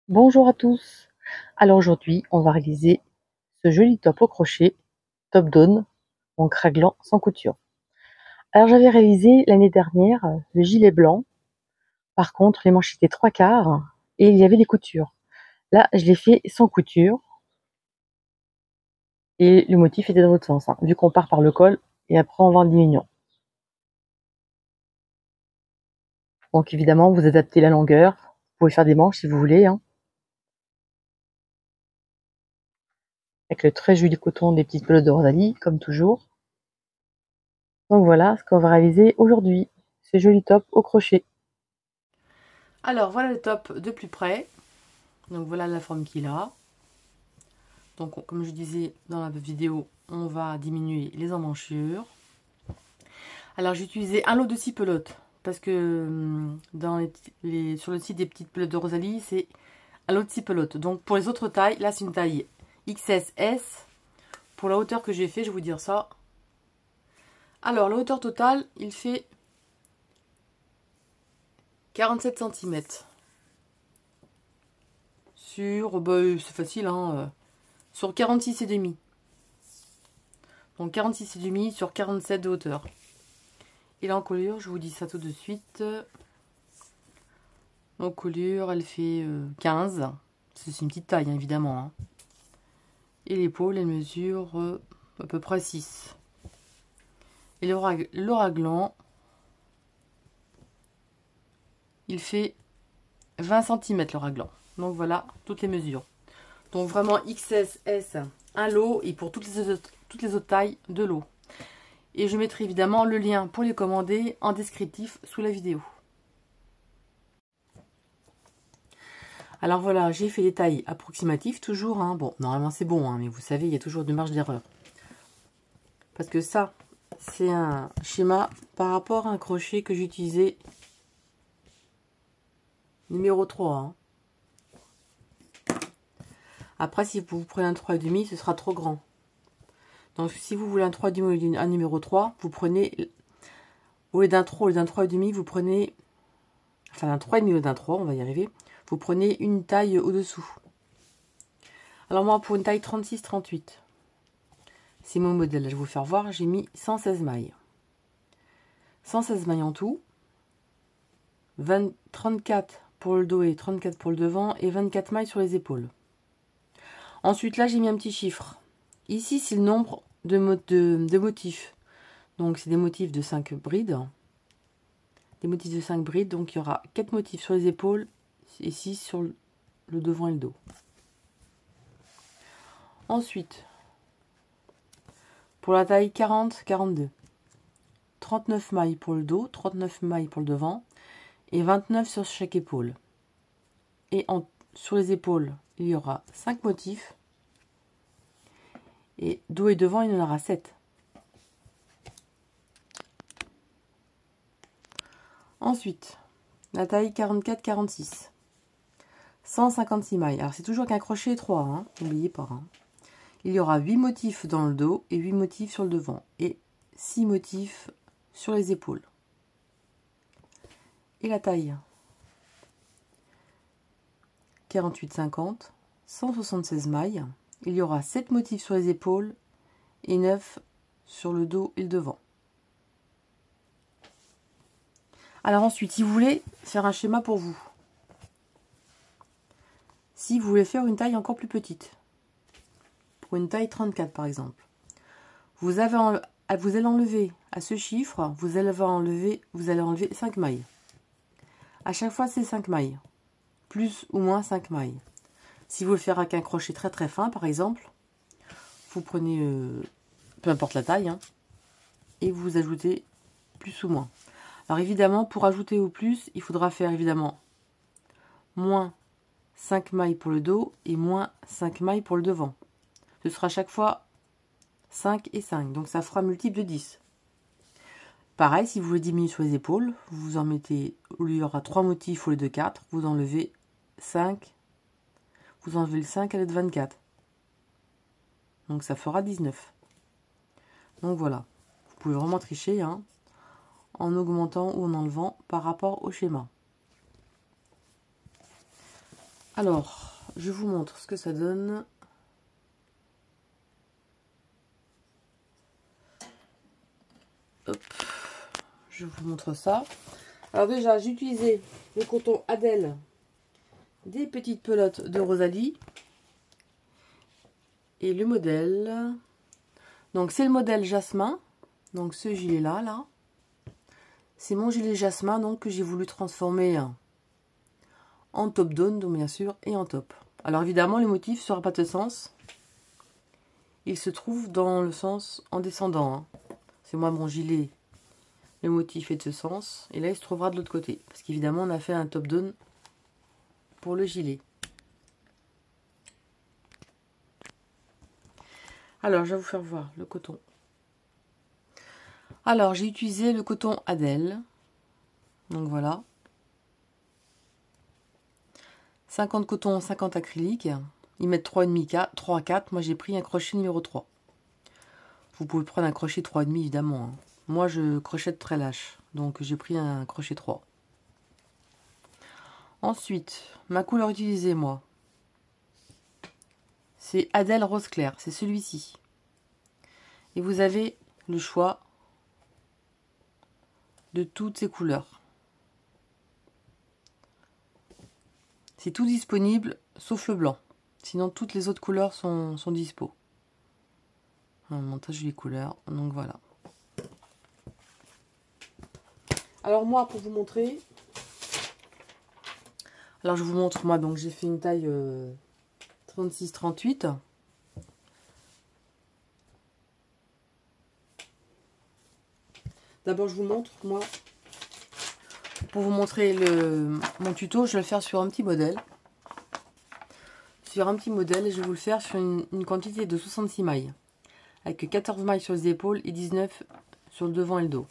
Bonjour à tous. Alors aujourd'hui, on va réaliser ce joli top au crochet, top down, en raglan sans couture. Alors j'avais réalisé l'année dernière le gilet blanc. Par contre, les manches étaient 3/4 et il y avait des coutures. Là, je l'ai fait sans couture et le motif était dans l'autre sens, hein, vu qu'on part par le col et après on va en diminuant. Donc évidemment, vous adaptez la longueur. Vous pouvez faire des manches si vous voulez, hein, avec le très joli coton des petites pelotes de Rosalie, comme toujours. Donc voilà ce qu'on va réaliser aujourd'hui, ce joli top au crochet. Alors voilà le top de plus près. Donc voilà la forme qu'il a. Donc comme je disais dans la vidéo, on va diminuer les emmanchures. Alors j'ai utilisé un lot de 6 pelotes parce que sur le site des petites pelotes de Rosalie, c'est un lot de 6 pelotes. Donc pour les autres tailles, là c'est une taille XS. Pour la hauteur que j'ai fait, je vais vous dire ça. Alors la hauteur totale, il fait 47 cm. C'est facile, hein, sur 46,5. Donc 46,5 sur 47 de hauteur. Et l'encolure, je vous dis ça tout de suite. L'encolure, elle fait 15. C'est une petite taille, hein, évidemment. Hein. Et l'épaule, elle mesure à peu près 6. Et le raglan, il fait 20 cm le raglan. Donc voilà, toutes les mesures. Donc vraiment XS, S, un lot. Et pour toutes les autres tailles, deux lots. Et je mettrai évidemment le lien pour les commander en descriptif sous la vidéo. Alors voilà, j'ai fait des tailles approximatives toujours. Hein. Bon, normalement c'est bon, hein, mais vous savez, il y a toujours de marge d'erreur. Parce que ça, c'est un schéma par rapport à un crochet que j'utilisais numéro 3. Hein. Après, si vous prenez un 3,5, ce sera trop grand. Donc si vous voulez un 3,5 un numéro 3, vous prenez, au lieu d'un 3, au lieu d'un 3,5, vous prenez, enfin d'un 3,5 au lieu d'un 3, on va y arriver, vous prenez une taille au-dessous. Alors moi, pour une taille 36-38, c'est mon modèle, je vais vous faire voir, j'ai mis 116 mailles. 116 mailles en tout, 34 pour le dos et 34 pour le devant, et 24 mailles sur les épaules. Ensuite, là, j'ai mis un petit chiffre. Ici, c'est le nombre de motifs. Donc, c'est des motifs de 5 brides. Des motifs de 5 brides, donc il y aura 4 motifs sur les épaules et 6 sur le devant et le dos. Ensuite, pour la taille 40-42, 39 mailles pour le dos, 39 mailles pour le devant et 29 sur chaque épaule. Et sur les épaules, il y aura 5 motifs. Et dos et devant, il y en aura 7. Ensuite, la taille 44-46. 156 mailles. Alors, c'est toujours qu'un crochet étroit, hein, n'oubliez pas. Hein. Il y aura 8 motifs dans le dos et 8 motifs sur le devant. Et 6 motifs sur les épaules. Et la taille 48-50. 176 mailles. Il y aura 7 motifs sur les épaules et 9 sur le dos et le devant. Alors ensuite, si vous voulez faire un schéma pour vous, si vous voulez faire une taille encore plus petite, pour une taille 34 par exemple, vous allez enlever à ce chiffre, vous allez enlever 5 mailles. À chaque fois, c'est 5 mailles, plus ou moins 5 mailles. Si vous voulez faire avec un crochet très très fin par exemple, vous prenez, peu importe la taille, hein, et vous ajoutez plus ou moins. Alors évidemment, pour ajouter au plus, il faudra faire évidemment moins 5 mailles pour le dos et moins 5 mailles pour le devant. Ce sera chaque fois 5 et 5, donc ça fera multiple de 10. Pareil, si vous voulez diminuer sur les épaules, vous en mettez, il y aura 3 motifs au lieu de 4, vous enlevez 5, vous enlevez le 5 à l'aide de 24. Donc ça fera 19. Donc voilà, vous pouvez vraiment tricher, hein, en augmentant ou en enlevant par rapport au schéma. Alors, je vous montre ce que ça donne. Hop, je vous montre ça. Alors déjà, j'ai utilisé le coton Adèle, des petites pelotes de Rosalie et le modèle. Donc c'est le modèle Jasmin. Donc ce gilet là, c'est mon gilet Jasmin donc que j'ai voulu transformer en top down, donc bien sûr, et en top. Alors évidemment, le motif sera pas de ce sens. Il se trouve dans le sens en descendant. Hein. C'est moi mon gilet. Le motif est de ce sens. Et là, il se trouvera de l'autre côté. Parce qu'évidemment, on a fait un top down pour le gilet. Alors, je vais vous faire voir le coton. Alors, j'ai utilisé le coton Adèle. Donc voilà. 50 coton, 50 acrylique. Ils mettent 3,5, 3 à 4. Moi, j'ai pris un crochet numéro 3. Vous pouvez prendre un crochet 3,5 évidemment. Hein. Moi, je crochette très lâche. Donc, j'ai pris un crochet 3. Ensuite, ma couleur utilisée, moi, c'est Adèle Rose Clair. C'est celui-ci. Et vous avez le choix de toutes ces couleurs. C'est tout disponible, sauf le blanc. Sinon, toutes les autres couleurs sont dispo. Un montage des couleurs, donc voilà. Alors moi, pour vous montrer... Alors je vous montre, moi, donc j'ai fait une taille 36-38. D'abord, je vous montre, moi, pour vous montrer mon tuto, je vais le faire sur un petit modèle. Sur un petit modèle, et je vais vous le faire sur une quantité de 66 mailles. Avec 14 mailles sur les épaules et 19 sur le devant et le dos.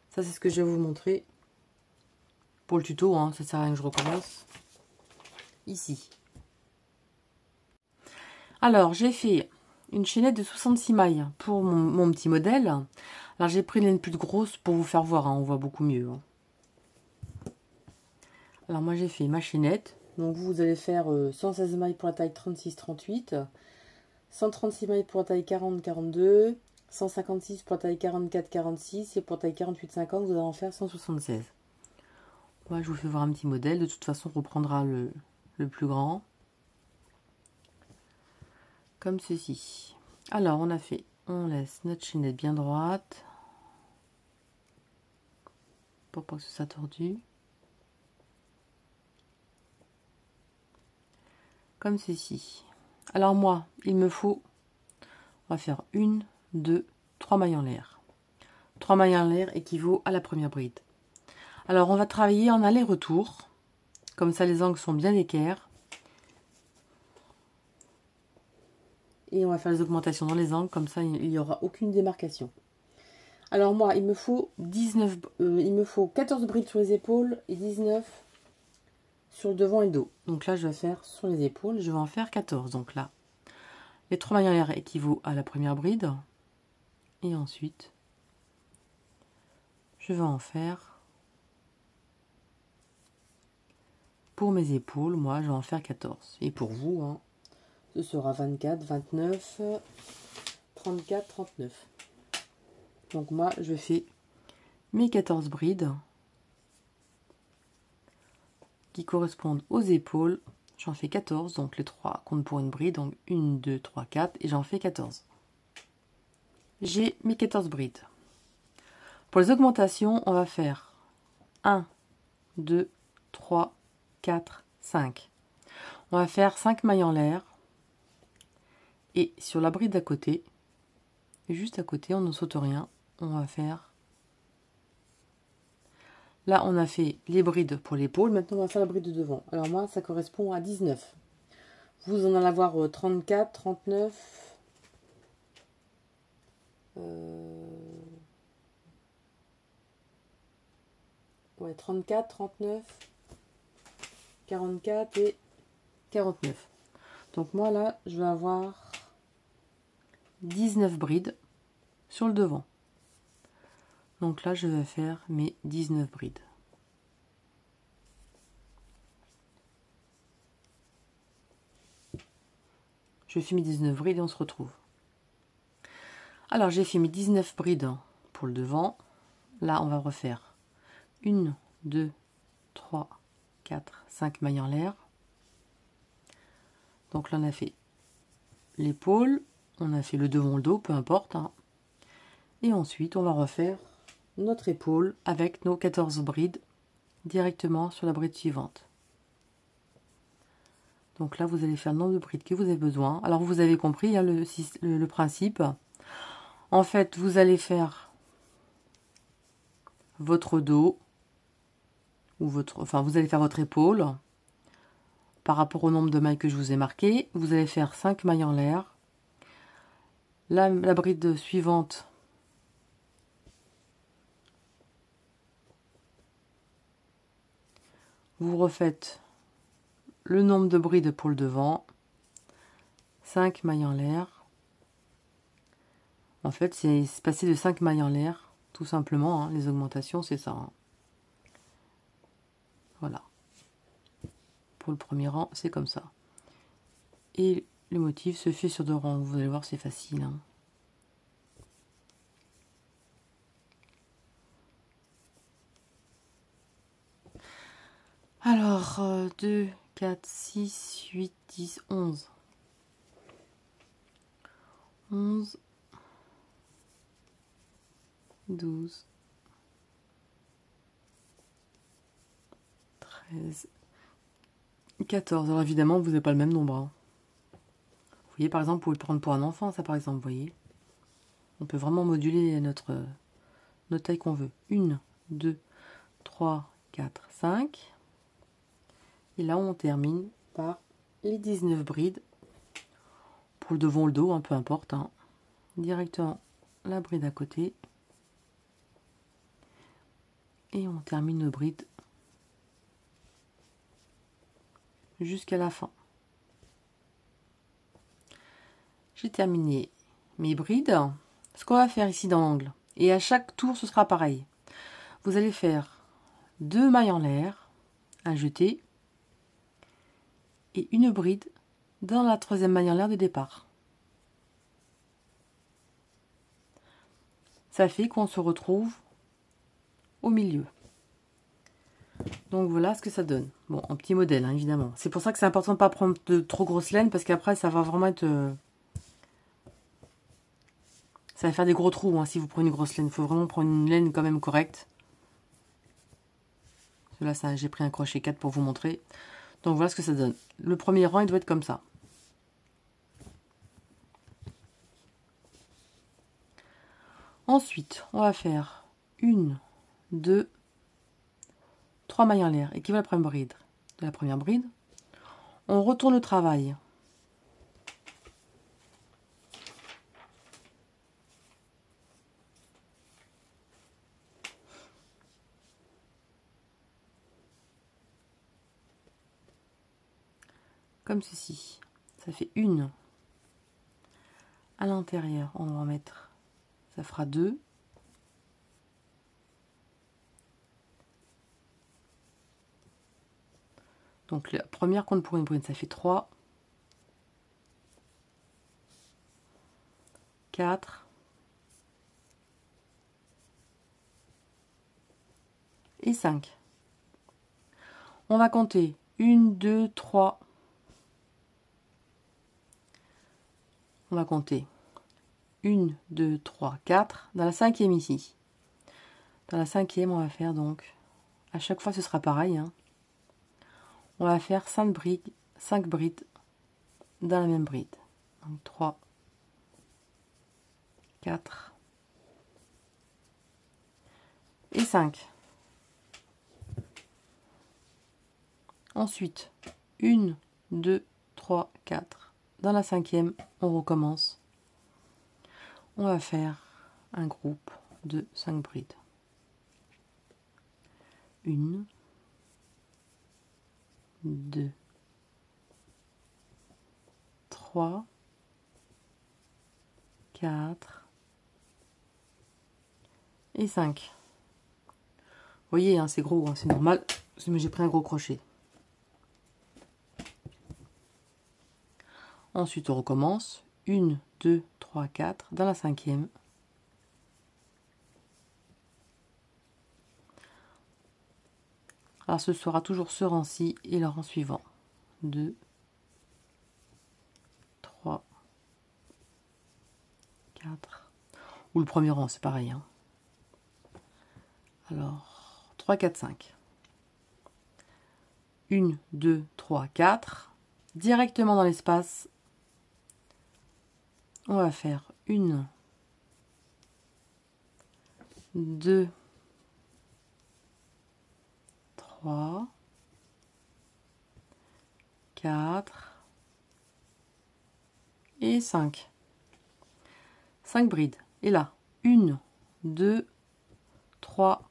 Ça, c'est ce que je vais vous montrer pour le tuto, hein, ça sert à rien que je recommence. Ici. Alors, j'ai fait une chaînette de 66 mailles pour mon petit modèle. Alors, j'ai pris une plus grosse pour vous faire voir, hein, on voit beaucoup mieux. Hein. Alors, moi, j'ai fait ma chaînette. Donc, vous allez faire 116 mailles pour la taille 36-38, 136 mailles pour la taille 40-42, 156 pour la taille 44-46 et pour la taille 48-50, vous allez en faire 176. Moi, je vous fais voir un petit modèle. De toute façon, on reprendra le plus grand. Comme ceci. Alors, on laisse notre chaînette bien droite. Pour pas que ce soit tordu. Comme ceci. Alors moi, il me faut, on va faire 1, 2, 3 mailles en l'air. 3 mailles en l'air équivaut à la première bride. Alors, on va travailler en aller-retour. Comme ça, les angles sont bien d'équerre. Et on va faire les augmentations dans les angles. Comme ça, il n'y aura aucune démarcation. Alors, moi, il me faut 14 brides sur les épaules et 19 sur le devant et le dos. Donc là, je vais faire sur les épaules. Je vais en faire 14. Donc là, les 3 mailles en l'air équivaut à la première bride. Et ensuite, je vais en faire... Pour mes épaules, moi, je vais en faire 14. Et pour vous, hein, ce sera 24, 29, 34, 39. Donc moi, je fais mes 14 brides qui correspondent aux épaules. J'en fais 14, donc les 3 comptent pour une bride. Donc 1, 2, 3, 4 et j'en fais 14. J'ai mes 14 brides. Pour les augmentations, on va faire 1, 2, 3, 4, 5. On va faire 5 mailles en l'air. Et sur la bride d'à côté, juste à côté, on ne saute rien. On va faire... Là, on a fait les brides pour l'épaule. Maintenant, on va faire la bride de devant. Alors moi, ça correspond à 19. Vous en allez avoir 34, 39... Ouais, 34, 39, 44 et 49. Donc moi là, je vais avoir 19 brides sur le devant. Donc là, je vais faire mes 19 brides. Je fais mes 19 brides et on se retrouve. Alors j'ai fait mes 19 brides pour le devant. Là on va refaire 1, 2, 3, 4, 5 mailles en l'air. Donc là on a fait l'épaule, on a fait le devant, le dos, peu importe. Hein. Et ensuite on va refaire notre épaule avec nos 14 brides directement sur la bride suivante. Donc là vous allez faire le nombre de brides que vous avez besoin. Alors vous avez compris hein, le principe. En fait, vous allez faire votre dos, ou vous allez faire votre épaule par rapport au nombre de mailles que je vous ai marqué. Vous allez faire 5 mailles en l'air. La bride suivante, vous refaites le nombre de brides pour le devant, 5 mailles en l'air. En fait, c'est passer de 5 mailles en l'air, tout simplement. Hein, les augmentations, c'est ça. Hein. Voilà. Pour le premier rang, c'est comme ça. Et le motif se fait sur 2 rangs. Vous allez voir, c'est facile. Hein. Alors, 2, 4, 6, 8, 10, 11. 11. 12, 13, 14. Alors évidemment, vous n'avez pas le même nombre. Hein. Vous voyez, par exemple, vous pouvez le prendre pour un enfant, ça par exemple, vous voyez. On peut vraiment moduler notre taille qu'on veut. 1, 2, 3, 4, 5. Et là, on termine par les 19 brides. Pour le devant, le dos, hein, peu importe. Hein. Directement la bride à côté. Et on termine nos brides jusqu'à la fin. J'ai terminé mes brides. Ce qu'on va faire ici dans l'angle, et à chaque tour ce sera pareil. Vous allez faire 2 mailles en l'air à jeter et une bride dans la 3e maille en l'air de départ. Ça fait qu'on se retrouve au milieu. Donc voilà ce que ça donne. Bon, en petit modèle, hein, évidemment. C'est pour ça que c'est important de ne pas prendre de trop grosse laine, parce qu'après, ça va vraiment être... ça va faire des gros trous, hein, si vous prenez une grosse laine. Il faut vraiment prendre une laine quand même correcte. Là, j'ai pris un crochet 4 pour vous montrer. Donc voilà ce que ça donne. Le premier rang, il doit être comme ça. Ensuite, on va faire 1, 2, 3 mailles en l'air, équivalent à la première bride. On retourne le travail. Comme ceci. Ça fait 1. À l'intérieur, on va en mettre, ça fera 2. Donc la première compte pour une bride, ça fait 3, 4 et 5. On va compter 1, 2, 3. On va compter 1, 2, 3, 4 dans la 5e ici. Dans la 5e, on va faire donc, à chaque fois ce sera pareil, hein. On va faire 5 brides dans la même bride. Donc 3, 4 et 5. Ensuite, 1, 2, 3, 4. Dans la 5e, on recommence. On va faire un groupe de 5 brides. 1, 2, 3, 4 et 5. Vous voyez, hein, c'est gros, hein, c'est normal, mais j'ai pris un gros crochet. Ensuite, on recommence. 1, 2, 3, 4 dans la cinquième. Alors, ce sera toujours ce rang-ci et le rang suivant. 2, 3, 4. Ou le premier rang, c'est pareil. Hein. Alors, 3, 4, 5. 1, 2, 3, 4. Directement dans l'espace, on va faire 1, 2, 3, 4 et 5. 5 brides. Et là, 1, 2, 3,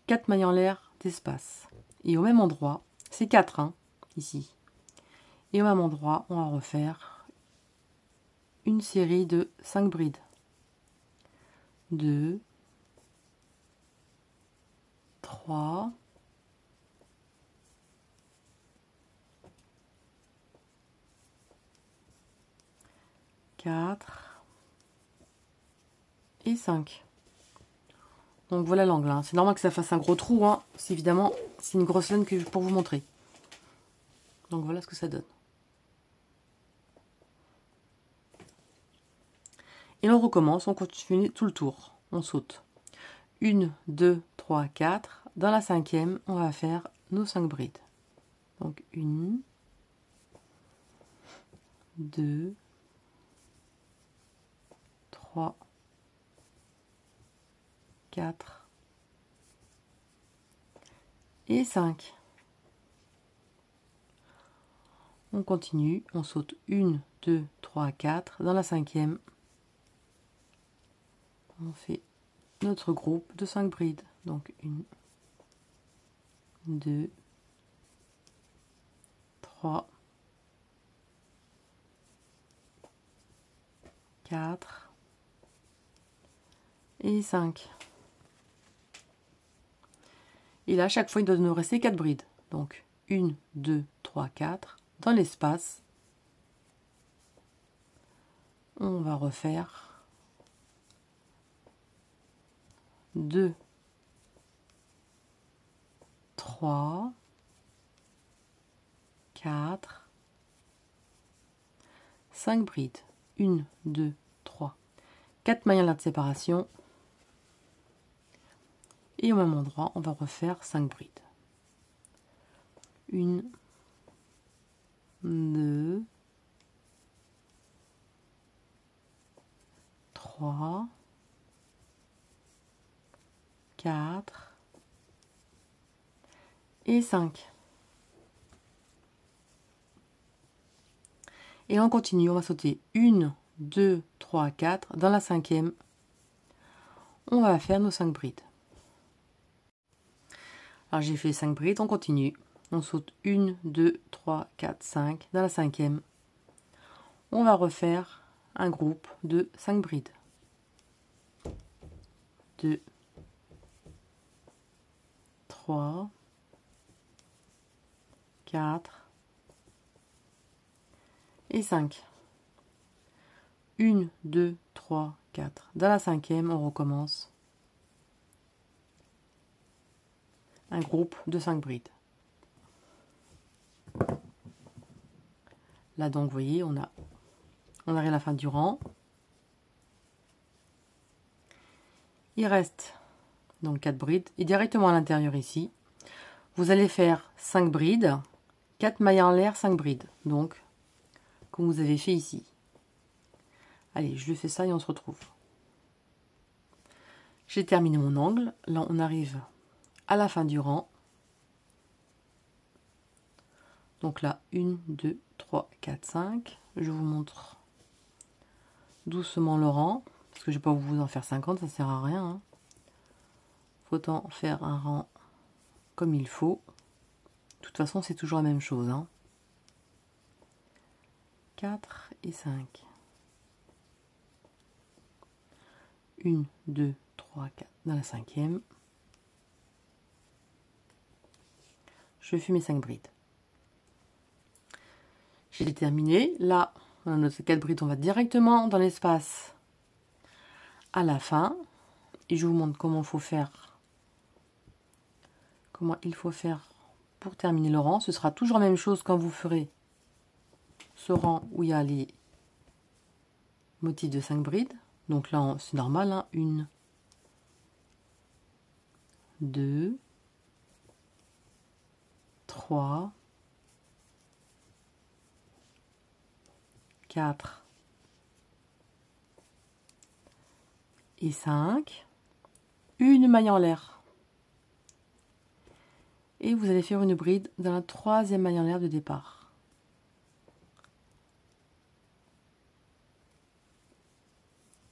4 mailles en l'air d'espace. Et au même endroit, c'est 4, hein, ici. Et au même endroit, on va refaire une série de 5 brides. 2, 3, 4 et 5. Donc voilà l'angle. Hein. C'est normal que ça fasse un gros trou. Hein. C'est évidemment, c'est une grosse laine que pour vous montrer. Donc voilà ce que ça donne. Et on recommence, on continue tout le tour. On saute. 1, 2, 3, 4. Dans la cinquième, on va faire nos 5 brides. Donc 1, 2, 3, 4 et 5. On continue, on saute 1, 2, 3, 4. Dans la cinquième, on fait notre groupe de 5 brides. Donc 1, 2, 3, 4 et 5. Et là, à chaque fois, il doit nous rester 4 brides. Donc 1, 2, 3, 4. Dans l'espace, on va refaire 2, 3, 4, 5 brides. 1, 2, 3, 4 mailles en l'air de séparation. Et au même endroit, on va refaire 5 brides. 1, 2, 3, 4 et 5. Et on continue, on va sauter 1, 2, 3, 4. Dans la cinquième, on va faire nos 5 brides. Alors j'ai fait 5 brides, on continue. On saute 1, 2, 3, 4, 5. Dans la cinquième, on va refaire un groupe de 5 brides. 2, 3, 4 et 5. 1, 2, 3, 4. Dans la cinquième, on recommence un groupe de 5 brides. Là donc, vous voyez, on arrive à la fin du rang. Il reste donc 4 brides. Et directement à l'intérieur ici, vous allez faire 5 brides, 4 mailles en l'air, 5 brides. Donc, comme vous avez fait ici. Allez, je fais ça et on se retrouve. J'ai terminé mon angle. Là, on arrive à la fin du rang. Donc là, 1, 2, 3, 4, 5. Je vous montre doucement le rang. Parce que je ne vais pas vous en faire 50, ça ne sert à rien. Hein. Faut autant faire un rang comme il faut. De toute façon, c'est toujours la même chose. Hein. 4 et 5. 1, 2, 3, 4 dans la cinquième. Je fais mes 5 brides. J'ai terminé. Là, on a notre 4 brides, on va directement dans l'espace à la fin. Et je vous montre comment il faut faire. Comment il faut faire pour terminer le rang. Ce sera toujours la même chose quand vous ferez ce rang où il y a les motifs de 5 brides. Donc là, c'est normal, hein, 1, 2, 3, 4 et 5. Une maille en l'air. Et vous allez faire une bride dans la 3e maille en l'air de départ.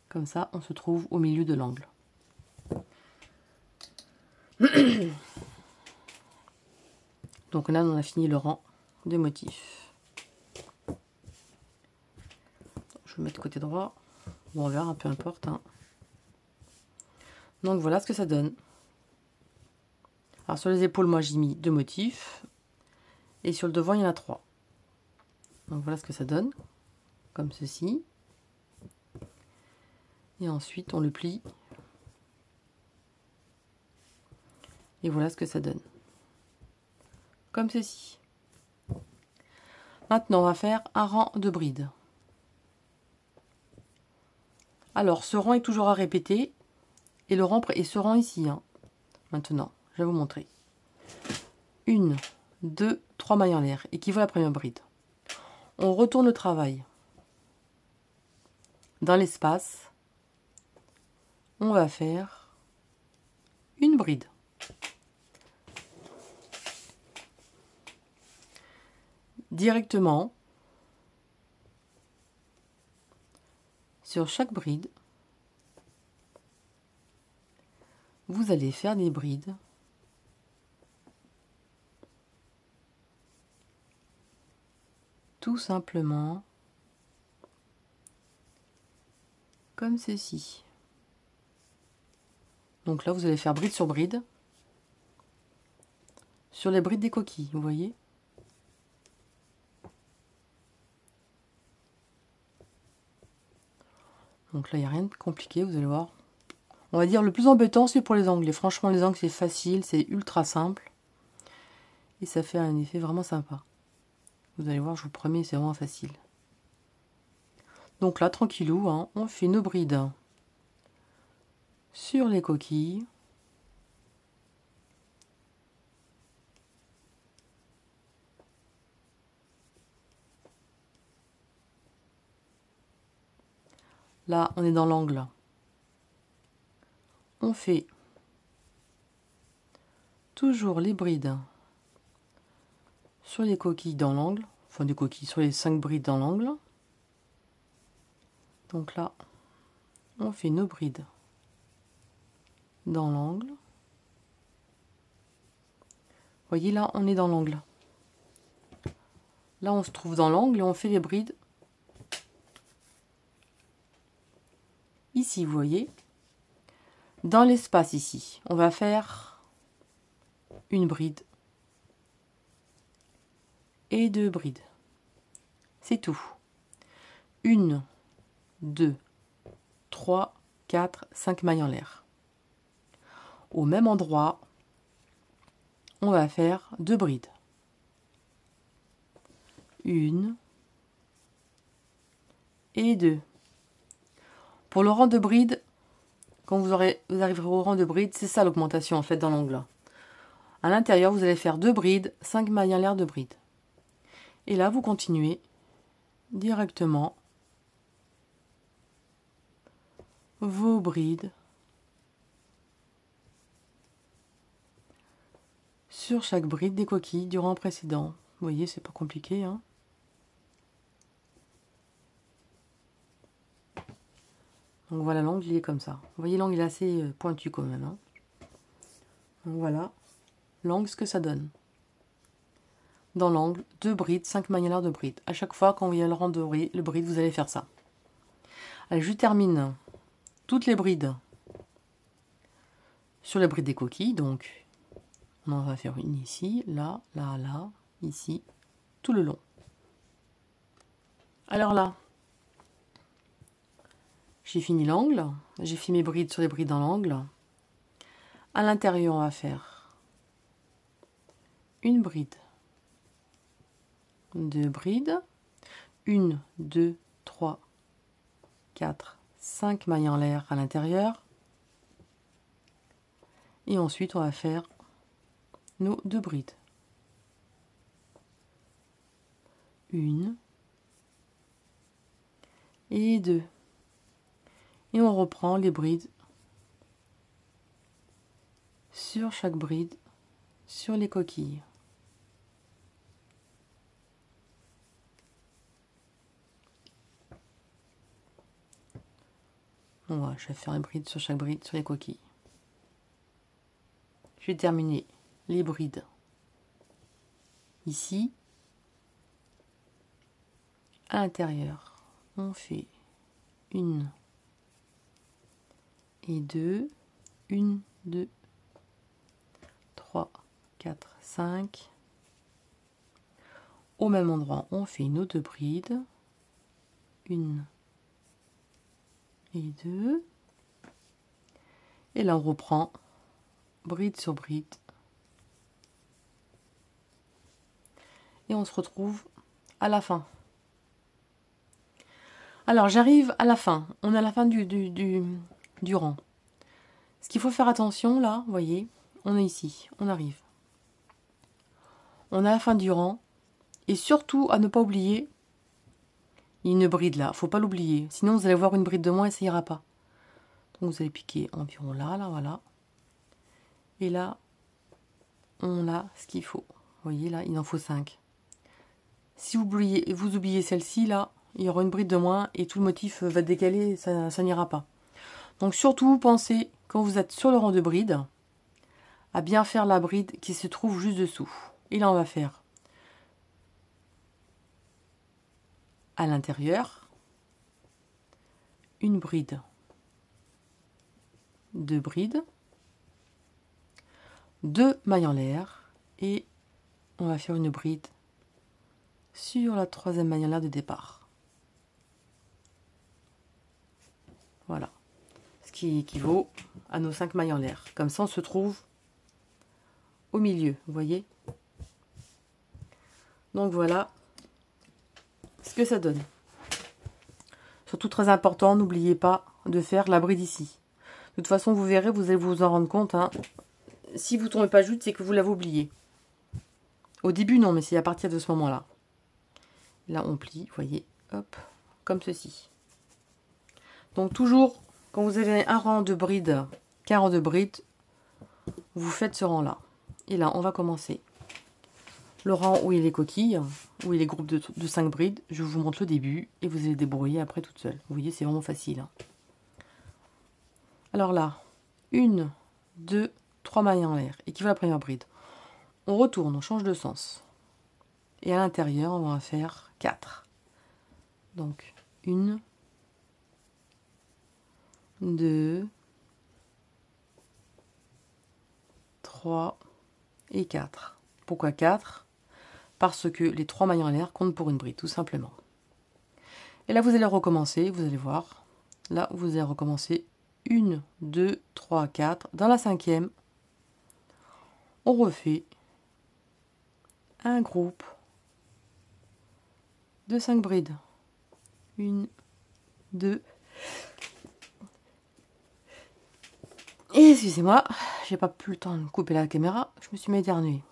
Comme ça, on se trouve au milieu de l'angle. Donc là, on a fini le rang de motifs. Je vais mettre côté droit ou envers, peu importe. Hein. Donc voilà ce que ça donne. Alors sur les épaules, moi j'ai mis 2 motifs. Et sur le devant, il y en a 3. Donc voilà ce que ça donne. Comme ceci. Et ensuite, on le plie. Et voilà ce que ça donne. Comme ceci. Maintenant, on va faire un rang de brides. Alors, ce rang est toujours à répéter. Et le rang et ce rang ici. Hein. Maintenant, je vais vous montrer. 1, 2, 3 mailles en l'air. Équivaut à la première bride. On retourne le travail. Dans l'espace, on va faire une bride. Directement, sur chaque bride, vous allez faire des brides tout simplement comme ceci. Donc là, vous allez faire bride sur bride sur les brides des coquilles, vous voyez. Donc là, il n'y a rien de compliqué, vous allez voir. On va dire le plus embêtant, c'est pour les angles. Et franchement, les angles, c'est facile, c'est ultra simple. Et ça fait un effet vraiment sympa. Vous allez voir, je vous promets, c'est vraiment facile. Donc là, tranquillou, hein, on fait nos brides sur les coquilles. Là, on est dans l'angle. On fait toujours les brides sur les coquilles dans l'angle. Enfin, des coquilles sur les 5 brides dans l'angle. Donc là, on fait nos brides dans l'angle. Vous voyez, là, on est dans l'angle. Là, on se trouve dans l'angle et on fait les brides. Ici, vous voyez, dans l'espace ici, on va faire une bride et 2 brides. C'est tout. 1, 2, 3, 4, 5 mailles en l'air. Au même endroit, on va faire 2 brides. 1 et 2. Pour le rang de bride, quand vous arriverez au rang de bride, c'est ça l'augmentation en fait dans l'angle. À l'intérieur, vous allez faire 2 brides, 5 mailles en l'air de bride. Et là, vous continuez directement vos brides sur chaque bride des coquilles du rang précédent. Vous voyez, c'est pas compliqué, hein. Donc voilà, l'angle il est comme ça. Vous voyez, l'angle est assez pointu quand même, hein. Donc voilà, l'angle, ce que ça donne. Dans l'angle, 2 brides, 5 mailles en l'air de bride. À chaque fois, quand il y a le rang de le bride, vous allez faire ça. Allez, je termine toutes les brides sur les brides des coquilles. Donc, on en va faire une ici, là, là, là, ici, tout le long. Alors là, j'ai fini l'angle, j'ai fait mes brides sur les brides dans l'angle. À l'intérieur, on va faire une bride, 2 brides, 1, 2, 3, 4, 5 mailles en l'air à l'intérieur. Et ensuite, on va faire nos 2 brides. 1 et 2. Et on reprend les brides sur chaque bride, sur les coquilles. Voilà, je vais faire une bride sur chaque bride, sur les coquilles. Je vais terminer les brides ici. À l'intérieur, on fait 1 et 2, 1, 2, 3, 4, 5. Au même endroit, on fait une autre bride, 1 et 2. Et là, on reprend bride sur bride. Et on se retrouve à la fin. Alors, j'arrive à la fin. On est à la fin du rang. Ce qu'il faut faire attention, là, vous voyez, on est ici, on arrive. On est à la fin du rang. Et surtout, à ne pas oublier, il y a une bride là, faut pas l'oublier. Sinon, vous allez voir une bride de moins et ça ira pas. Donc, vous allez piquer environ là, voilà. Et là, on a ce qu'il faut. Vous voyez, là, il en faut 5. Si vous oubliez celle-ci, là, il y aura une bride de moins et tout le motif va décaler, ça n'ira pas. Donc, surtout, pensez, quand vous êtes sur le rang de bride, à bien faire la bride qui se trouve juste dessous. Et là, on va faire à l'intérieur une bride, 2 brides, 2 mailles en l'air et on va faire une bride sur la 3e maille en l'air de départ. Voilà, ce qui équivaut à nos 5 mailles en l'air. Comme ça, on se trouve au milieu, vous voyez. Donc voilà ce que ça donne. Surtout très important, n'oubliez pas de faire la bride ici. De toute façon, vous verrez, vous allez vous en rendre compte. Hein. Si vous ne tombez pas juste, c'est que vous l'avez oublié. Au début, non, mais c'est à partir de ce moment-là. Là, on plie, vous voyez, hop, comme ceci. Donc toujours, quand vous avez un rang de bride, qu'un rang de bride, vous faites ce rang-là. Et là, on va commencer. Le rang où il y a les coquilles, où il y a les groupes de 5 brides, je vous montre le début et vous allez débrouiller après toute seule. Vous voyez, c'est vraiment facile. Hein. Alors là, 1, 2, 3 mailles en l'air, équivaut à la première bride. On retourne, on change de sens. Et à l'intérieur, on va faire 4. Donc, 1, 2, 3 et 4. Pourquoi 4 ? Parce que les 3 mailles en l'air comptent pour une bride, tout simplement. Et là, vous allez recommencer, vous allez voir. Là, vous allez recommencer 1, 2, 3, 4. Dans la 5e, on refait un groupe de 5 brides. 1, 2. Et excusez-moi, j'ai pas plus le temps de couper la caméra, je me suis mis éternuée.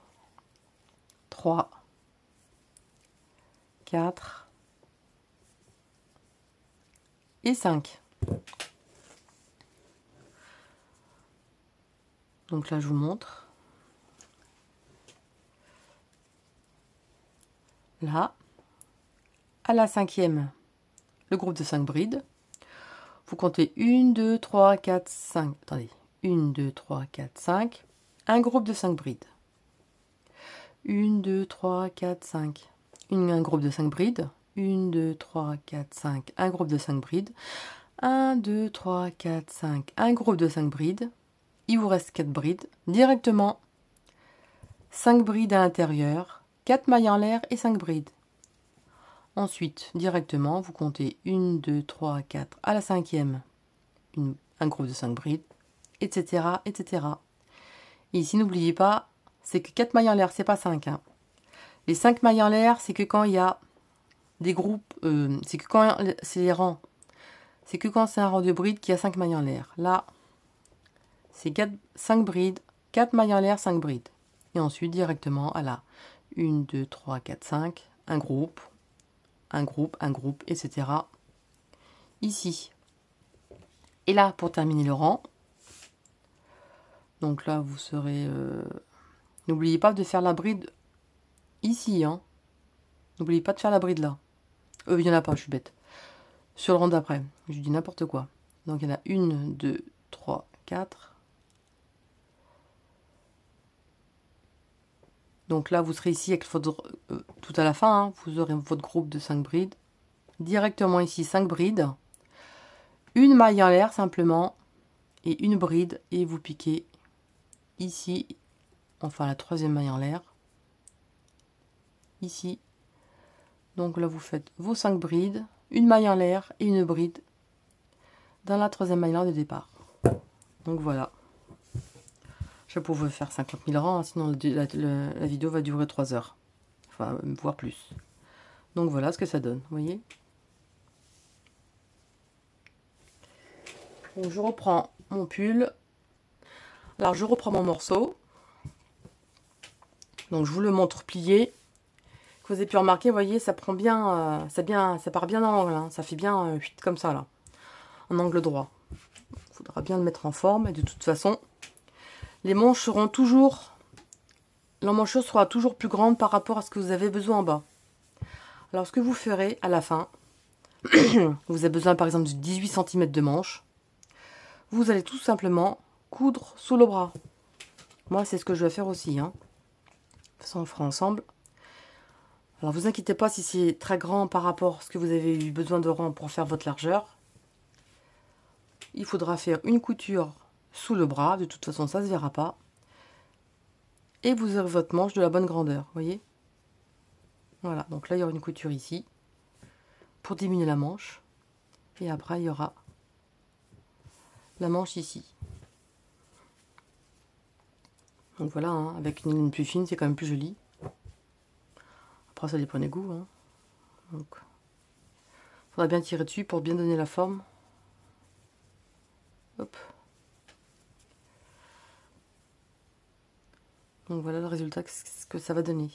3, 4 et 5. Donc là, je vous montre. Là, à la 5e, le groupe de 5 brides. Vous comptez 1, 2, 3, 4, 5. Attendez. 1, 2, 3, 4, 5. Un groupe de 5 brides. 1, 2, 3, 4, 5. Un groupe de 5 brides. 1, 2, 3, 4, 5. Un groupe de 5 brides. 1, 2, 3, 4, 5. Un groupe de 5 brides. Il vous reste 4 brides. Directement, 5 brides à l'intérieur. 4 mailles en l'air et 5 brides. Ensuite, directement, vous comptez 1, 2, 3, 4, à la cinquième, un groupe de 5 brides, etc. etc. Et ici, n'oubliez pas, c'est que 4 mailles en l'air, c'est pas 5. Hein. Les 5 mailles en l'air, c'est que quand il y a des groupes, c'est que quand c'est les rangs, c'est que quand c'est un rang de brides qui a 5 mailles en l'air. Là, c'est 5 brides, 4 mailles en l'air, 5 brides. Et ensuite, directement, à la 1, 2, 3, 4, 5, un groupe, un groupe, un groupe, etc. Ici. Et là, pour terminer le rang, donc là, vous serez... N'oubliez pas de faire la bride ici. Hein. N'oubliez pas de faire la bride là. Il n'y en a pas, je suis bête. Sur le rang d'après, je dis n'importe quoi. Donc il y en a 1, 2, 3, 4. Donc là, vous serez ici avec votre... tout à la fin, hein, vous aurez votre groupe de 5 brides. Directement ici, 5 brides. Une maille en l'air simplement. Et une bride. Et vous piquez ici. Enfin, la troisième maille en l'air. Ici. Donc là, vous faites vos 5 brides. Une maille en l'air et une bride. Dans la troisième maille en l'air de départ. Donc voilà. Je pouvais faire 50 000 rangs, sinon la vidéo va durer 3 heures. Enfin, voire plus. Donc voilà ce que ça donne, vous voyez. Donc je reprends mon pull. Alors je reprends mon morceau. Donc je vous le montre plié. Vous avez pu remarquer, vous voyez, ça prend bien, ça part bien dans l'angle. Hein, ça fait bien comme ça là, en angle droit. Il faudra bien le mettre en forme. Et de toute façon, les manches seront toujours... L'emmanchure sera toujours plus grande par rapport à ce que vous avez besoin en bas. Alors, ce que vous ferez à la fin, vous avez besoin par exemple de 18 cm de manche. Vous allez tout simplement coudre sous le bras. Moi, c'est ce que je vais faire aussi. Hein. De toute façon, on fera ensemble. Alors, vous inquiétez pas si c'est très grand par rapport à ce que vous avez eu besoin de rang pour faire votre largeur. Il faudra faire une couture sous le bras. De toute façon, ça ne se verra pas. Et vous aurez votre manche de la bonne grandeur, vous voyez. Voilà, donc là, il y aura une couture ici pour diminuer la manche. Et après, il y aura la manche ici. Donc voilà, hein, avec une ligne plus fine, c'est quand même plus joli. Après, ça dépend des goûts. Hein. Donc, il faudra bien tirer dessus pour bien donner la forme. Hop. Donc voilà le résultat, ce que ça va donner.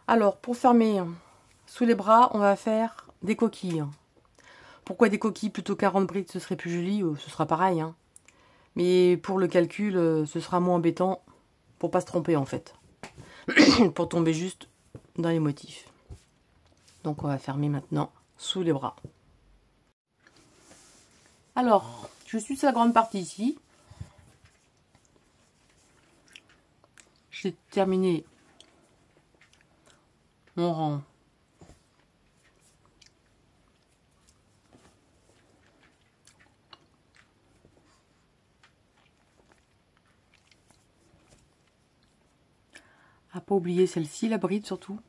Alors, pour fermer sous les bras, on va faire des coquilles. Pourquoi des coquilles plutôt 40 brides, ce serait plus joli, ce sera pareil. Hein. Mais pour le calcul, ce sera moins embêtant pour pas se tromper en fait. Pour tomber juste dans les motifs. Donc on va fermer maintenant sous les bras. Alors, je suis sur la grande partie ici. J'ai terminé mon rang. À pas oublier celle-ci, la bride surtout.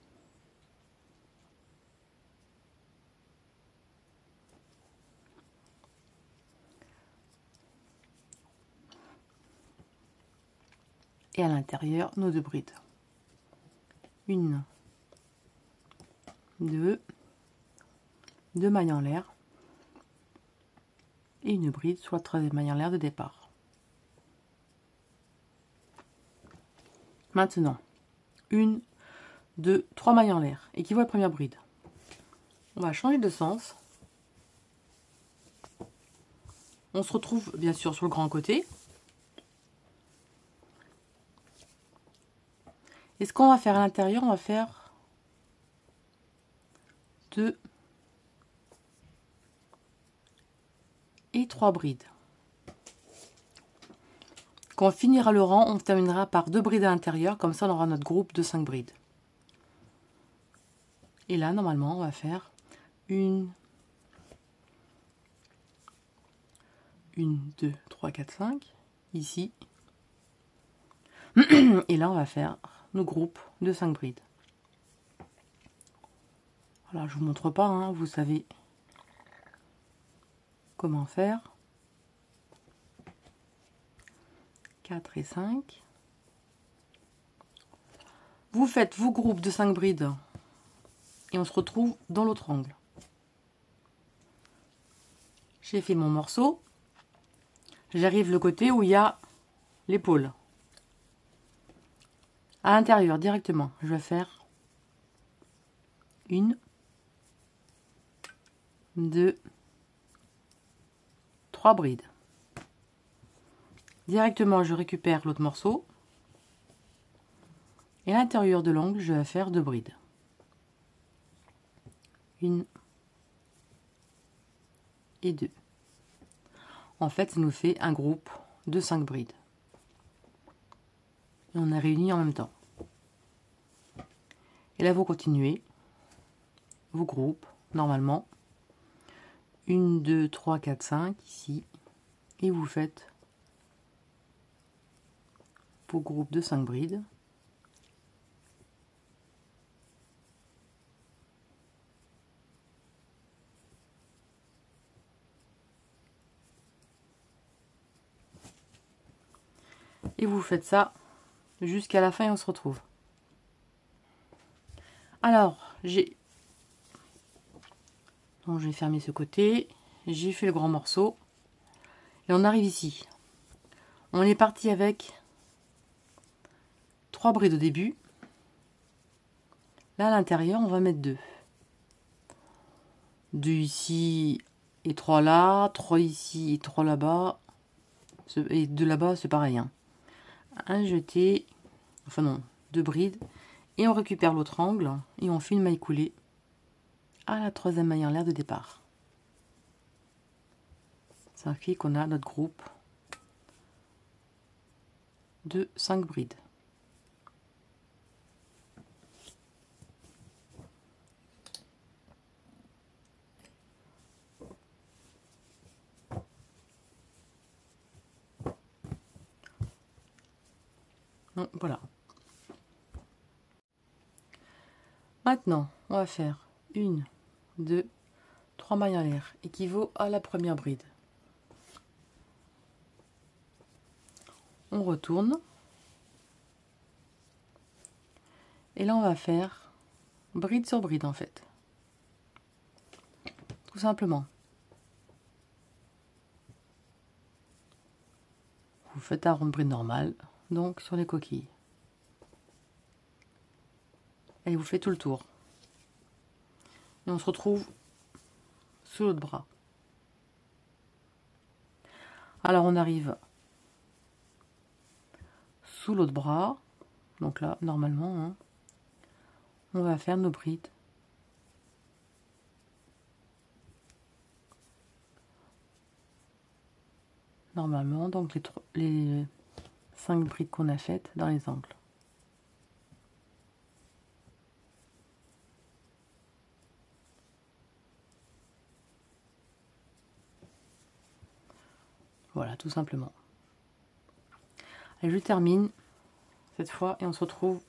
Et à l'intérieur, nos 2 brides. 1, 2, 2 mailles en l'air et une bride sur la troisième maille en l'air de départ. Maintenant, 1, 2, 3 mailles en l'air et qui voit la première bride. On va changer de sens. On se retrouve bien sûr sur le grand côté. Et ce qu'on va faire à l'intérieur, on va faire 2 et 3 brides. Quand on finira le rang, on terminera par 2 brides à l'intérieur, comme ça on aura notre groupe de 5 brides. Et là, normalement, on va faire 1, 2, 3, 4, 5, ici. Et là, on va faire nos groupes de 5 brides. Voilà, je vous montre pas, hein, vous savez comment faire. 4 et 5. Vous faites vos groupes de 5 brides et on se retrouve dans l'autre angle. J'ai fait mon morceau. J'arrive le côté où il y a l'épaule. À l'intérieur directement, je vais faire 1, 2, 3 brides. Directement, je récupère l'autre morceau. Et à l'intérieur de l'angle, je vais faire 2 brides. 1 et 2. En fait, ça nous fait un groupe de 5 brides. Et on a réuni en même temps. Et là, vous continuez vos groupes, normalement. 1, 2, 3, 4, 5, ici. Et vous faites vos groupes de 5 brides. Et vous faites ça jusqu'à la fin et on se retrouve. Alors, j'ai fermé ce côté, j'ai fait le grand morceau et on arrive ici. On est parti avec 3 brides au début. Là à l'intérieur, on va mettre 2. 2 ici et 3 là, 3 ici et 3 là-bas. Et 2 là-bas, c'est pareil. Hein. Un jeté, enfin non, 2 brides. Et on récupère l'autre angle et on fait une maille coulée à la 3e maille en l'air de départ. Ça fait qu'on a notre groupe de 5 brides. Donc, voilà. Maintenant, on va faire 1, 2, 3 mailles en l'air, équivaut à la première bride. On retourne. Et là, on va faire bride sur bride, en fait. Tout simplement. Vous faites un rond de bride normal, donc sur les coquilles. Et vous faites tout le tour. Et on se retrouve sous l'autre bras. Alors, on arrive sous l'autre bras. Donc là, normalement, hein, on va faire nos brides. Normalement, donc les 5 brides qu'on a faites dans les angles. Voilà, tout simplement. Et je termine cette fois et on se retrouve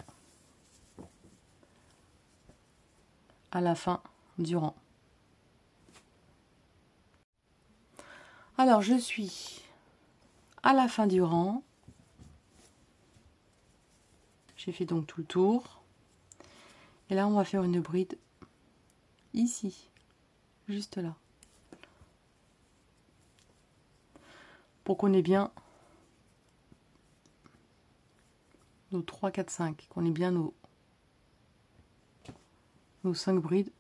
à la fin du rang. Alors, je suis à la fin du rang. J'ai fait donc tout le tour. Et là, on va faire une bride ici, juste là. Pour qu'on ait bien nos 3, 4, 5, qu'on ait bien nos 5 brides.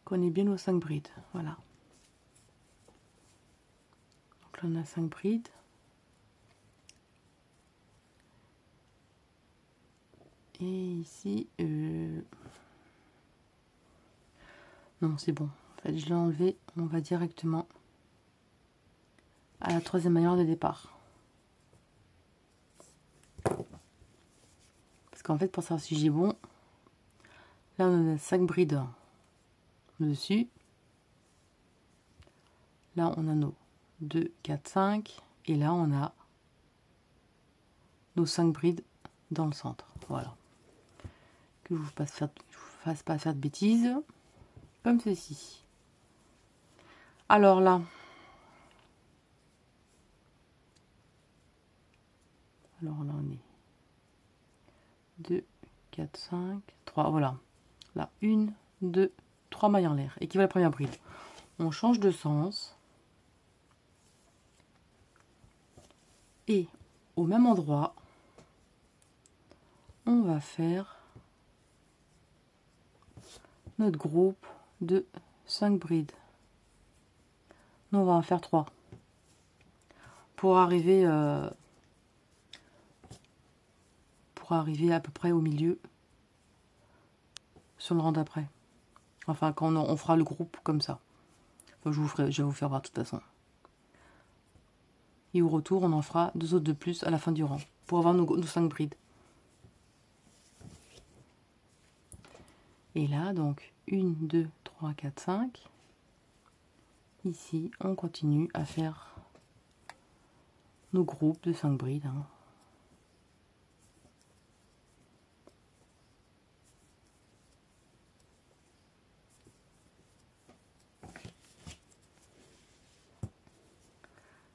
Qu'on ait bien nos 5 brides, voilà. Donc là, on a 5 brides. Et ici, non, c'est bon. En fait, je l'ai enlevé. On va directement à la 3e maille de départ. Parce qu'en fait, pour savoir si j'ai bon, là, on a 5 brides dessus. Là, on a nos 2, 4, 5. Et là, on a nos 5 brides dans le centre. Voilà. Que je vous fasse pas faire de bêtises. Comme ceci. Alors là, on est 2, 4, 5, 3, voilà. Là, 1, 2, 3 mailles en l'air, et qui va la première bride. On change de sens. Et au même endroit, on va faire notre groupe de 5 brides. Nous, on va en faire 3. Pour arriver à peu près au milieu sur le rang d'après. Enfin, quand on fera le groupe comme ça. Enfin, je vais vous faire voir de toute façon. Et au retour, on en fera 2 autres de plus à la fin du rang pour avoir nos 5 brides. Et là, donc 1, 2, 3, 4, 5. Ici, on continue à faire nos groupes de 5 brides. Hein.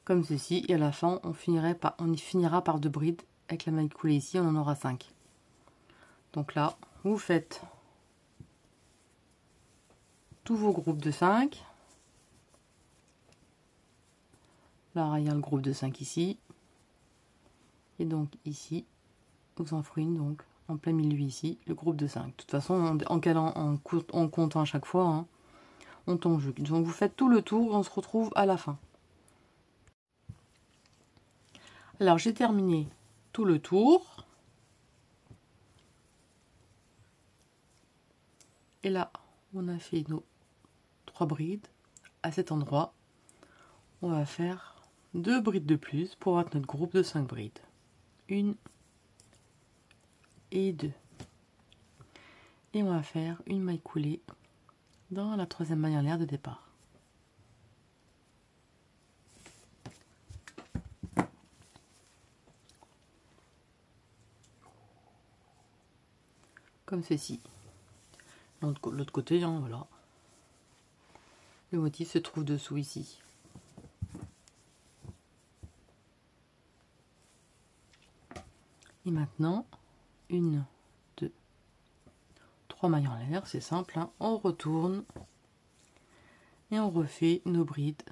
Comme ceci, et à la fin, on y finira par 2 brides. Avec la maille coulée ici, on en aura 5. Donc là, vous faites tous vos groupes de 5. Là, il y a le groupe de 5 ici. Et donc ici, vous en ferez une donc en plein milieu ici, le groupe de 5. De toute façon, en comptant à chaque fois, hein, on tombe juste. Donc vous faites tout le tour et on se retrouve à la fin. Alors j'ai terminé tout le tour. Et là, on a fait nos 3 brides. À cet endroit, on va faire 2 brides de plus pour avoir notre groupe de 5 brides. 1 et 2. Et on va faire une maille coulée dans la 3e maille en l'air de départ. Comme ceci. L'autre côté, hein, voilà. Le motif se trouve dessous ici. Et maintenant, 1, 2, 3 mailles en l'air, c'est simple, hein. On retourne et on refait nos brides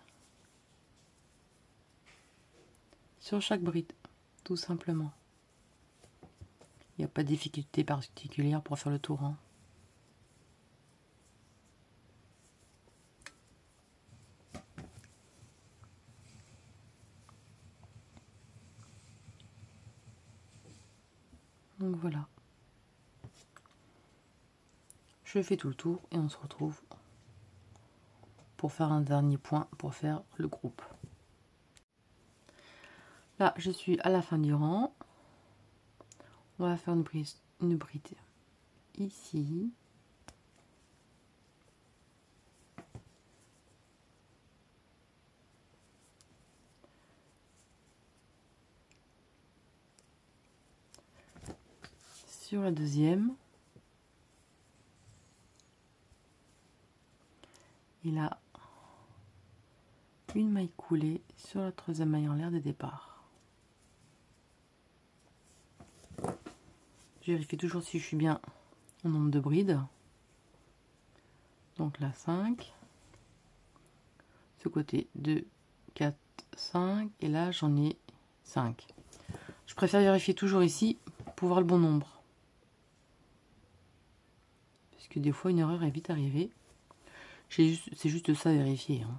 sur chaque bride, tout simplement. Il n'y a pas de difficulté particulière pour faire le tour. Hein. Donc voilà. Je fais tout le tour et on se retrouve pour faire un dernier point pour faire le groupe. Là, je suis à la fin du rang. On va faire une bride ici. Sur la deuxième. Et là, une maille coulée sur la 3e maille en l'air de départ. Je vérifie toujours si je suis bien au nombre de brides. Donc là, 5. Ce côté, 2, 4, 5. Et là, j'en ai 5. Je préfère vérifier toujours ici pour voir le bon nombre. Parce que des fois, une erreur est vite arrivée. C'est juste ça à vérifier. Hein.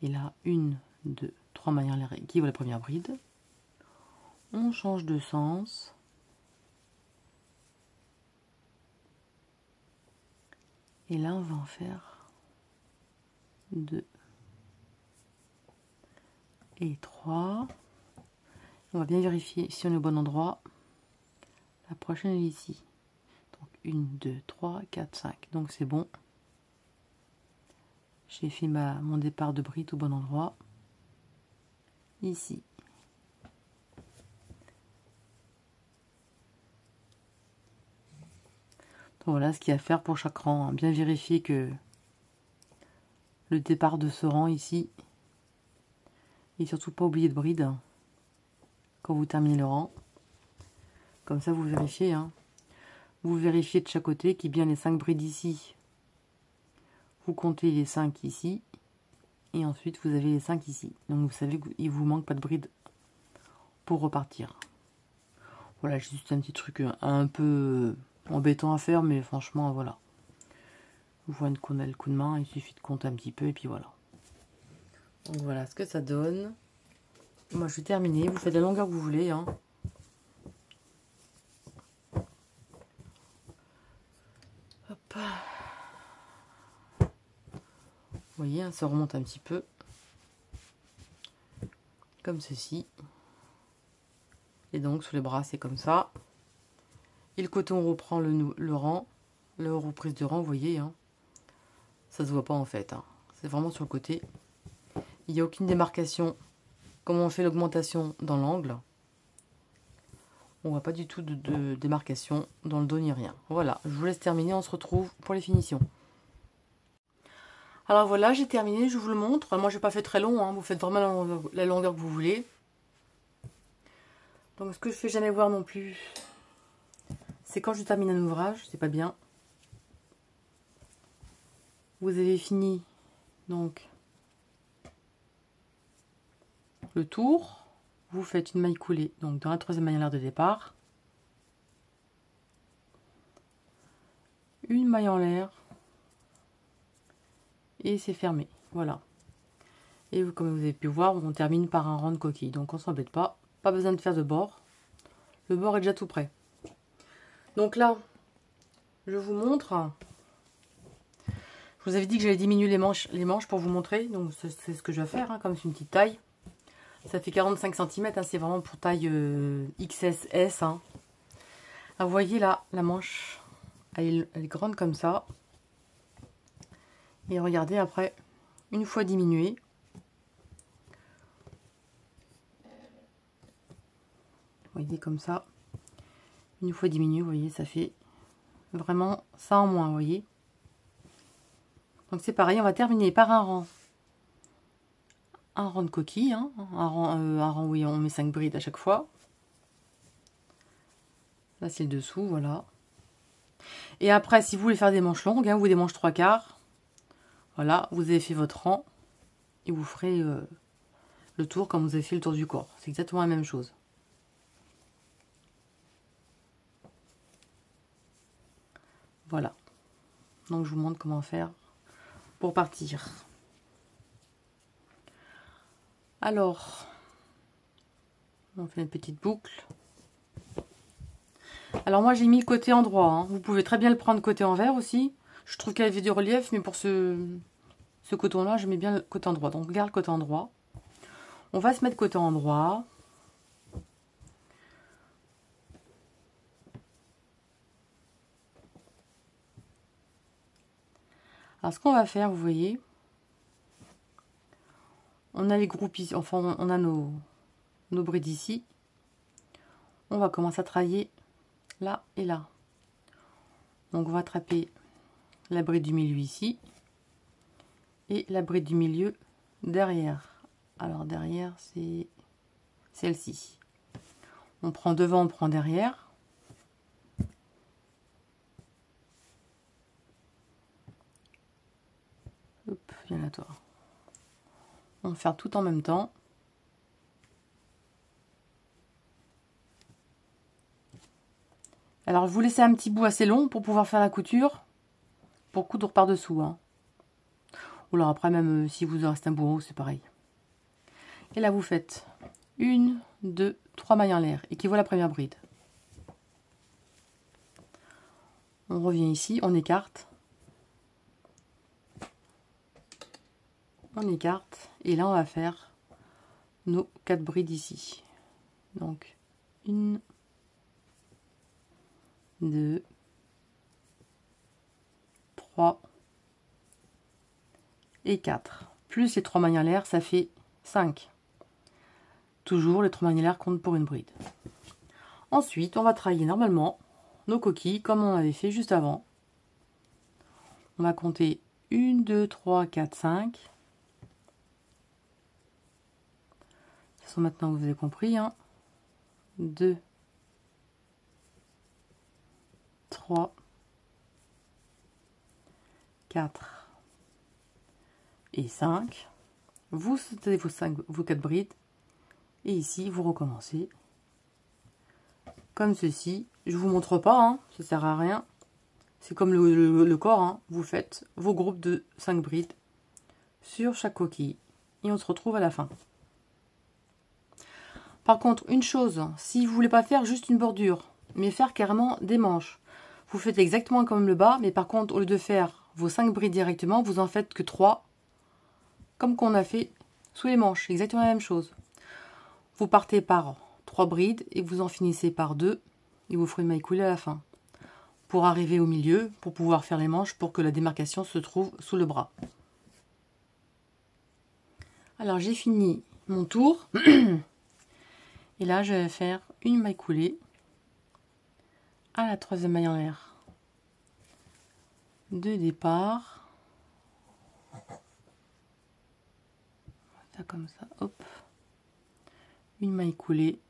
Et là, 1, 2, 3 mailles en l'air qui va la première bride. On change de sens. Et là, on va en faire 2 et 3. On va bien vérifier si on est au bon endroit. La prochaine est ici. Donc 1, 2, 3, 4, 5. Donc c'est bon. J'ai fait mon départ de bride au bon endroit. Ici. Voilà ce qu'il y a à faire pour chaque rang, hein. Bien vérifier que le départ de ce rang ici, et surtout pas oublier de bride quand vous terminez le rang. Comme ça vous vérifiez, hein. Vous vérifiez de chaque côté qu'il y a bien les 5 brides ici. Vous comptez les 5 ici. Et ensuite vous avez les 5 ici. Donc vous savez qu'il vous manque pas de bride pour repartir. Voilà, juste un petit truc un peu embêtant à faire, mais franchement voilà. Vous voyez qu'on a le coup de main, il suffit de compter un petit peu et puis voilà. Donc voilà ce que ça donne. Moi je vais terminer, vous faites la longueur que vous voulez, hein. Hop. Vous voyez, hein, ça remonte un petit peu. Comme ceci. Et donc sur les bras c'est comme ça. Et le côté on reprend le rang, la reprise de rang, vous voyez, hein. Ça se voit pas en fait, hein. C'est vraiment sur le côté. Il n'y a aucune démarcation. Comme on fait l'augmentation dans l'angle, on voit pas du tout de démarcation dans le dos ni rien. Voilà, je vous laisse terminer, on se retrouve pour les finitions. Alors voilà, j'ai terminé, je vous le montre. Moi, je n'ai pas fait très long, hein. Vous faites vraiment la longueur que vous voulez. Donc, ce que je fais jamais voir non plus, c'est quand je termine un ouvrage, c'est pas bien. Vous avez fini, donc, le tour. Vous faites une maille coulée, donc dans la troisième maille en l'air de départ. Une maille en l'air. Et c'est fermé, voilà. Et comme vous avez pu voir, on termine par un rang de coquille. Donc on s'embête pas, pas besoin de faire de bord. Le bord est déjà tout prêt. Donc là, je vous montre. Je vous avais dit que j'allais diminuer les manches pour vous montrer. Donc c'est ce que je vais faire, hein, comme c'est une petite taille. Ça fait 45 cm, hein, c'est vraiment pour taille XS. Hein. Ah, vous voyez là, la manche, elle est grande comme ça. Et regardez après, une fois diminuée, vous voyez comme ça, une fois diminué, vous voyez, ça fait vraiment ça en moins, vous voyez. Donc c'est pareil, on va terminer par un rang de coquille, hein, un rang où on met 5 brides à chaque fois. Là c'est le dessous, voilà. Et après, si vous voulez faire des manches longues, hein, ou des manches 3/4, voilà, vous avez fait votre rang et vous ferez le tour comme vous avez fait le tour du corps. C'est exactement la même chose. Voilà. Donc je vous montre comment faire pour partir. Alors, on fait une petite boucle. Alors moi j'ai mis le côté endroit, hein. Vous pouvez très bien le prendre côté envers aussi. Je trouve qu'il y avait du relief, mais pour ce coton-là, je mets bien le côté endroit. Donc regarde le côté endroit. On va se mettre côté endroit. Alors ce qu'on va faire, vous voyez, on a les groupes ici, enfin on a nos brides ici. On va commencer à travailler là et là. Donc on va attraper la bride du milieu ici et la bride du milieu derrière. Alors derrière c'est celle-ci. On prend devant, on prend derrière. Hop, viens là toi. On va faire tout en même temps. Alors vous laissez un petit bout assez long pour pouvoir faire la couture, pour coudre par dessous, hein. Ou alors après même si vous en reste un bourreau, c'est pareil. Et là vous faites 1, 2, 3 mailles en l'air et qui voit la première bride. On revient ici, on écarte. On écarte et là on va faire nos 4 brides ici. Donc 1, 2, 3 et 4. Plus les 3 mailles en l'air, ça fait 5. Toujours les 3 mailles en l'air comptent pour une bride. Ensuite, on va travailler normalement nos coquilles comme on avait fait juste avant. On va compter 1, 2, 3, 4, 5. De toute façon, maintenant, vous avez compris. 2, 3, 4 et 5. Vous sautez vos 4 brides. Et ici, vous recommencez. Comme ceci. Je vous montre pas, ça sert à rien. C'est comme le corps, vous faites vos groupes de 5 brides sur chaque coquille. Et on se retrouve à la fin. Par contre, une chose, si vous voulez pas faire juste une bordure, mais faire carrément des manches, vous faites exactement comme le bas, mais par contre, au lieu de faire vos 5 brides directement, vous en faites que 3, comme qu'on a fait sous les manches, exactement la même chose. Vous partez par 3 brides et vous en finissez par 2, et vous ferez une maille coulée à la fin. Pour arriver au milieu, pour pouvoir faire les manches, pour que la démarcation se trouve sous le bras. Alors j'ai fini mon tour, et là je vais faire une maille coulée à la 3e maille en l'air de départ. Ça comme ça, hop, une maille coulée,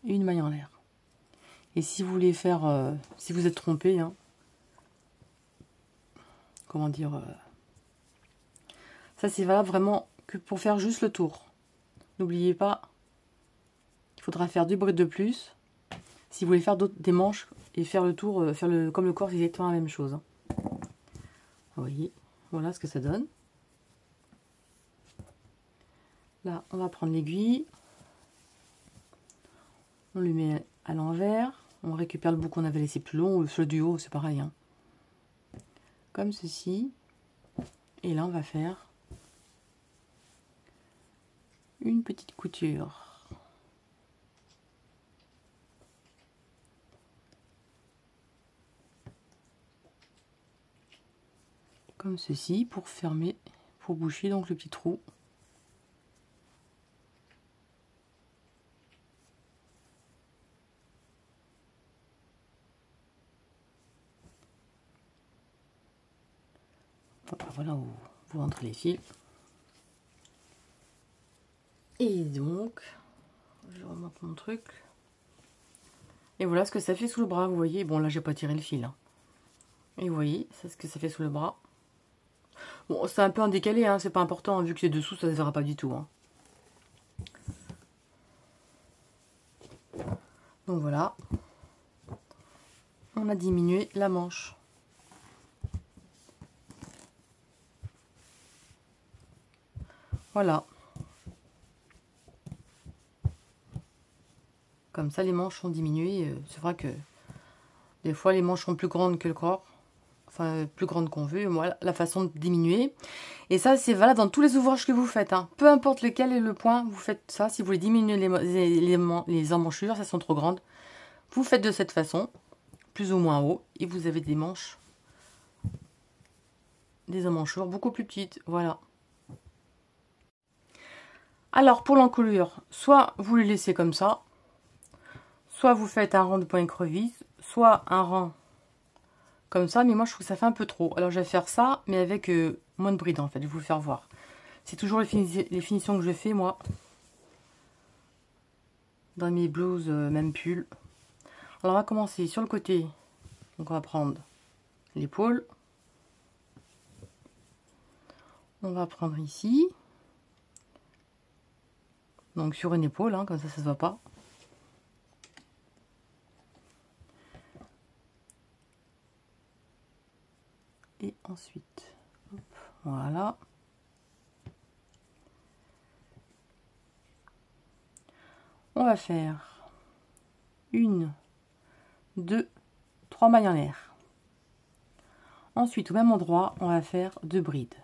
une maille en l'air. Et si vous voulez faire, si vous êtes trompé, comment dire, ça c'est valable vraiment que pour faire juste le tour. N'oubliez pas, il faudra faire 2 brides de plus. Si vous voulez faire des manches et faire le tour, comme le corps, c'est exactement la même chose. Vous voyez, voilà ce que ça donne. Là, on va prendre l'aiguille. On lui met à l'envers. On récupère le bout qu'on avait laissé plus long. Sur le du haut, c'est pareil. Comme ceci. Et là, on va faire une petite couture. Comme ceci, pour fermer, pour boucher donc le petit trou. Voilà où vous rentrez les fils. Et donc, je remonte mon truc. Et voilà ce que ça fait sous le bras, vous voyez. Bon, là, j'ai pas tiré le fil. Et vous voyez, c'est ce que ça fait sous le bras. Bon, c'est un peu en décalé, c'est pas important. Vu que c'est dessous, ça se verra pas du tout. Donc voilà. On a diminué la manche. Voilà. Comme ça, les manches sont diminuées. C'est vrai que des fois, les manches sont plus grandes que le corps. Enfin, plus grandes qu'on veut. Voilà la façon de diminuer. Et ça, c'est valable dans tous les ouvrages que vous faites. Peu importe lequel est le point, vous faites ça. Si vous voulez diminuer les emmanchures, elles sont trop grandes. Vous faites de cette façon, plus ou moins haut. Et vous avez des manches, des emmanchures beaucoup plus petites. Voilà. Alors, pour l'encolure, soit vous les laissez comme ça. Soit vous faites un rang de point écrevisse, soit un rang comme ça, mais moi je trouve que ça fait un peu trop. Alors je vais faire ça, mais avec moins de brides en fait, je vais vous le faire voir. C'est toujours les finitions que je fais moi, dans mes blouses, même pulls. Alors on va commencer sur le côté, donc on va prendre l'épaule. On va prendre ici, donc sur une épaule, comme ça se voit pas. Et ensuite, hop, voilà. On va faire 1, 2, 3 mailles en l'air. Ensuite, au même endroit, on va faire 2 brides.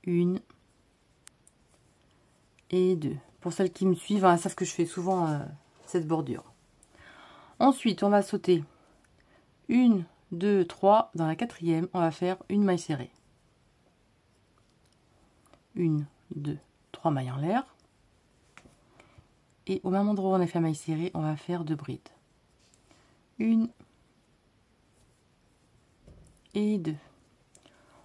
1 et 2. Pour celles qui me suivent, elles savent que je fais souvent cette bordure. Ensuite, on va sauter 1, 2, 3. Dans la 4e, on va faire une maille serrée. 1, 2, 3 mailles en l'air. Et au même endroit où on a fait maille serrée, on va faire 2 brides. 1 et 2.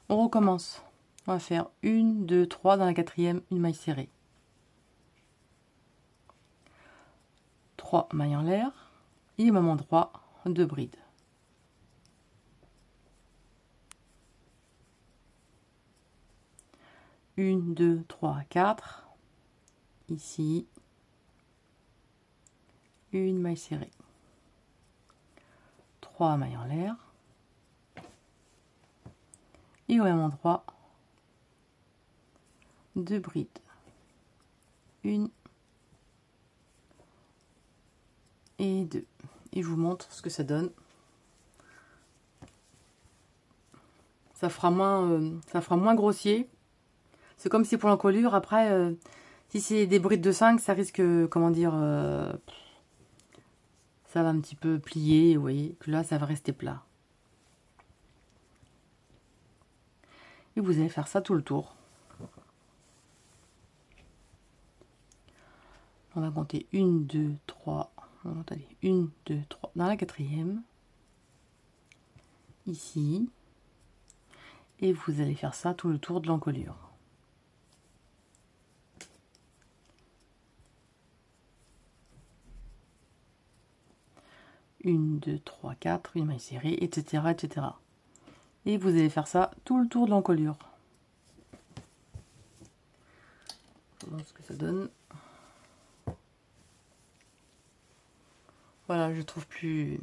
On recommence. On va faire 1, 2, 3 dans la quatrième, une maille serrée. 3 mailles en l'air et au même endroit 2 brides. Une, 2, 3, 4. Ici, une maille serrée. 3 mailles en l'air. Et au même endroit, 2 brides. Une et 2. Et je vous montre ce que ça donne. Ça fera moins grossier. C'est comme si pour l'encolure, après, si c'est des brides de 5, ça risque, comment dire, ça va un petit peu plier, vous voyez, que là, ça va rester plat. Et vous allez faire ça tout le tour. On va compter 1, 2, 3, attendez, 1, 2, 3, dans la quatrième, ici, et vous allez faire ça tout le tour de l'encolure. Une, 2, 3, 4, une maille serrée, etc., etc. Et vous allez faire ça tout le tour de l'encolure. Voilà ce que ça donne. Voilà, je trouve plus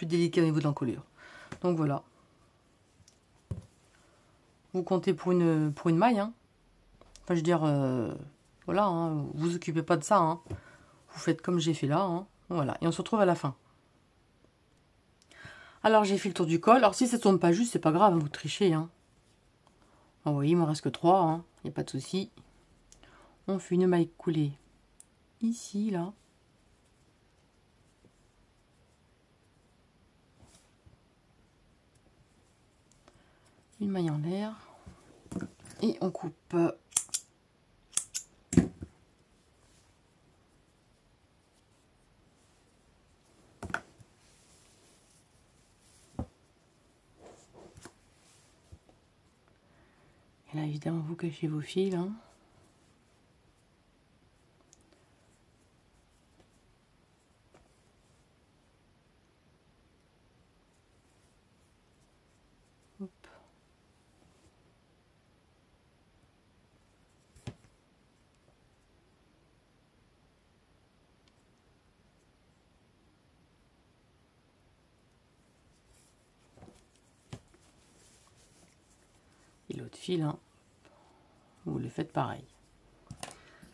délicat au niveau de l'encolure. Donc voilà. Vous comptez pour une maille. Hein. Enfin, je veux dire, voilà, hein, vous occupez pas de ça. Hein. Vous faites comme j'ai fait là. Hein. Voilà, et on se retrouve à la fin. Alors, j'ai fait le tour du col. Alors, si ça tombe pas juste, c'est pas grave, hein, vous trichez. Hein. Vous voyez, il me reste que 3. Hein. Il n'y a pas de souci. On fait une maille coulée ici, là. Une maille en l'air. Et on coupe. Et là, évidemment, vous cachez vos fils. Hein. Hop. Et l'autre fil, hein, vous le faites pareil.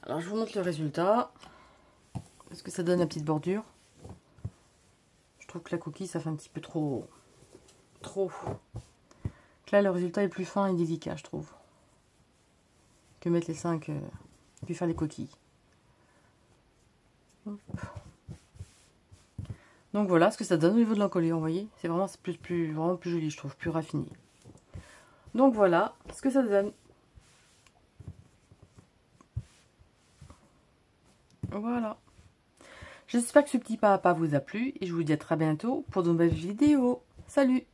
Alors, je vous montre le résultat. Est-ce que ça donne la petite bordure? Je trouve que la coquille, ça fait un petit peu trop. Là, le résultat est plus fin et délicat, je trouve. Que mettre les 5, puis faire les coquilles. Hop. Donc voilà ce que ça donne au niveau de l'encolure, vous voyez. C'est vraiment vraiment plus joli, je trouve, plus raffiné. Donc voilà ce que ça donne. Voilà. J'espère que ce petit pas à pas vous a plu et je vous dis à très bientôt pour de nouvelles vidéos. Salut!